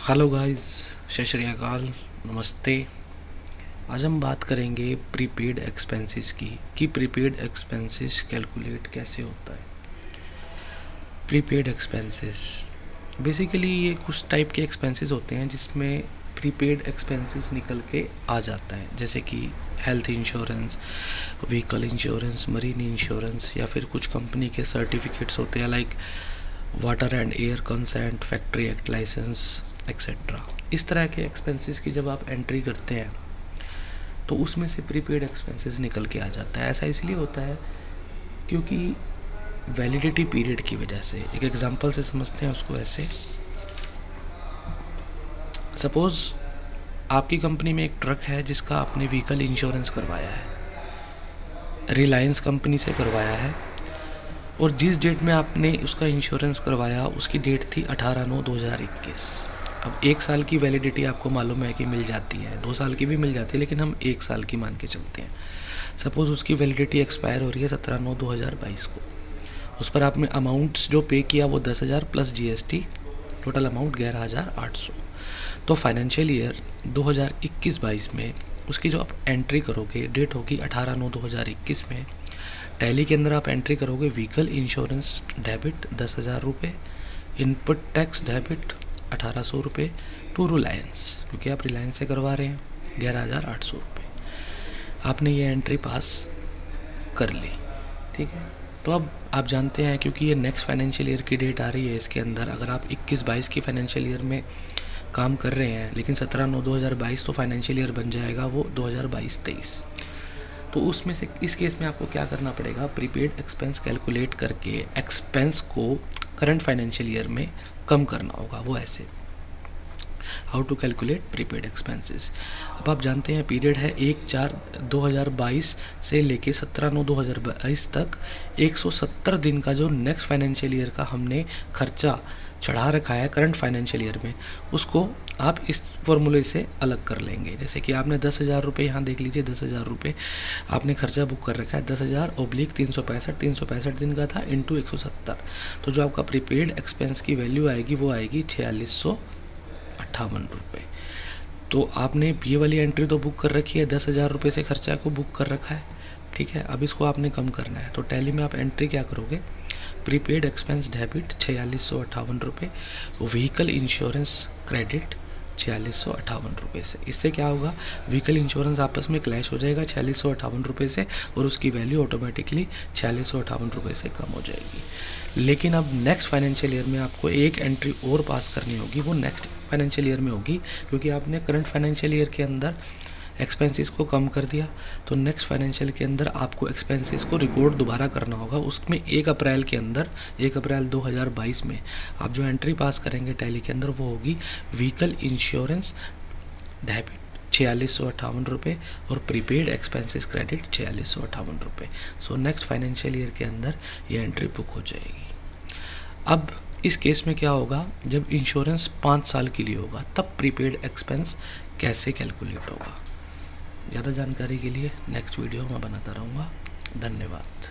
Hello guys, सत श्री अकाल, नमस्ते। आज हम बात करेंगे प्रीपेड एक्सपेंसेस की कि प्रीपेड एक्सपेंसेस कैलकुलेट कैसे होता है। प्रीपेड एक्सपेंसेस बेसिकली ये कुछ टाइप के एक्सपेंसेस होते हैं जिसमें प्रीपेड एक्सपेंसेस निकल के आ जाता है, जैसे कि health insurance, vehicle insurance, marine insurance, या फिर कुछ कंपनी के सर्टिफिकेट्स होते हैं like water and air consent, factory act licence etcetera. इस तरह के एक्सपेंसेस की जब आप एंट्री करते हैं तो उसमें से प्रीपेड एक्सपेंसेस निकल के आ जाता है। ऐसा इसलिए होता है क्योंकि वैलिडिटी पीरियड की वजह से। एक एग्जांपल से समझते हैं उसको ऐसे। सपोज आपकी कंपनी में एक ट्रक है जिसका आपने व्हीकल इंश्योरेंस करवाया है, रिलायंस कंपनी से करवाया है, और जिस डेट में आपने उसका इंश्योरेंस करवाया उसकी डेट थी 18/9/2021। अब 1 साल की वैलिडिटी आपको मालूम है कि मिल जाती है, 2 साल की भी मिल जाती है, लेकिन हम 1 साल की मान के चलते हैं। सपोज उसकी वैलिडिटी एक्सपायर हो रही है 17/9/2022 को। उस पर आपने अमाउंट्स जो पे किया वो 10,000 प्लस GST, टोटल अमाउंट 11,800। तो फाइनेंशियल ईयर 2021-22 में उसकी जो आप एंट्री करोगे डेट होगी 18/9/2021 में। टैली के अंदर आप एंट्री करोगे व्हीकल इंश्योरेंस डेबिट 10,000 रुपये, इनपुट टैक्स डेबिट 1,800 रुपये टू रिलायंस, क्योंकि आप रिलायंस से करवा रहे हैं, 11,800 रुपये। आपने ये एंट्री पास कर ली, ठीक है। तो अब आप जानते हैं क्योंकि ये नेक्स्ट फाइनेंशियल ईयर की डेट आ रही है, इसके अंदर अगर आप 21-22 की फाइनेंशियल ईयर में काम कर रहे हैं, लेकिन 17/9/2022 तो फाइनेंशियल ईयर बन जाएगा वो 2022-23। तो उसमें से इस केस में आपको क्या करना पड़ेगा, प्रीपेड एक्सपेंस कैलकुलेट करके एक्सपेंस को करंट फाइनेंशियल ईयर में कम करना होगा। वो ऐसे, how to calculate prepaid expenses. अब आप जानते हैं पीरियड है 1/4/2022 से लेके 17/9/2022 तक। 170 दिन का जो नेक्स्ट फाइनेंशियल ईयर का हमने खर्चा चढ़ा रखा है करंट फाइनेंशियल ईयर में, उसको आप इस फॉर्मूले से अलग कर लेंगे। जैसे कि आपने 10,000 रुपये, यहाँ देख लीजिए 10,000 रुपये आपने खर्चा बुक कर रखा है, 10,000/365 दिन का था इंटू 170। तो जो आपका प्रीपेड एक्सपेंस की वैल्यू आएगी वो आएगी 4,658 रुपये। तो आपने ये वाली एंट्री तो बुक कर रखी है, 10,000 रुपये से खर्चा को बुक कर रखा है, ठीक है। अब इसको आपने कम करना है, तो टैली में आप एंट्री क्या करोगे, प्रीपेड एक्सपेंस डेबिट 4,658 रुपये, व्हीकल इंश्योरेंस क्रेडिट 4,658 रुपये से। इससे क्या होगा, व्हीकल इंश्योरेंस आपस में क्लैश हो जाएगा 4,658 रुपये से, और उसकी वैल्यू ऑटोमेटिकली 4,658 रुपये से कम हो जाएगी। लेकिन अब नेक्स्ट फाइनेंशियल ईयर में आपको एक एंट्री और पास करनी होगी, वो नेक्स्ट फाइनेंशियल ईयर में होगी, क्योंकि आपने करंट फाइनेंशियल ईयर के अंदर एक्सपेंसेस को कम कर दिया। तो नेक्स्ट फाइनेंशियल के अंदर आपको एक्सपेंसेस को रिकॉर्ड दोबारा करना होगा। उसमें 1 अप्रैल के अंदर, 1 अप्रैल 2022 में आप जो एंट्री पास करेंगे टैली के अंदर वो होगी व्हीकल इंश्योरेंस डेबिट 4,658 रुपये और प्रीपेड एक्सपेंसेस क्रेडिट 4,658 रुपये। सो नेक्स्ट फाइनेंशियल ईयर के अंदर ये एंट्री बुक हो जाएगी। अब इस केस में क्या होगा, जब इंश्योरेंस 5 साल के लिए होगा तब प्रीपेड एक्सपेंस कैसे कैलकुलेट होगा। ज़्यादा जानकारी के लिए नेक्स्ट वीडियो मैं बनाता रहूँगा। धन्यवाद।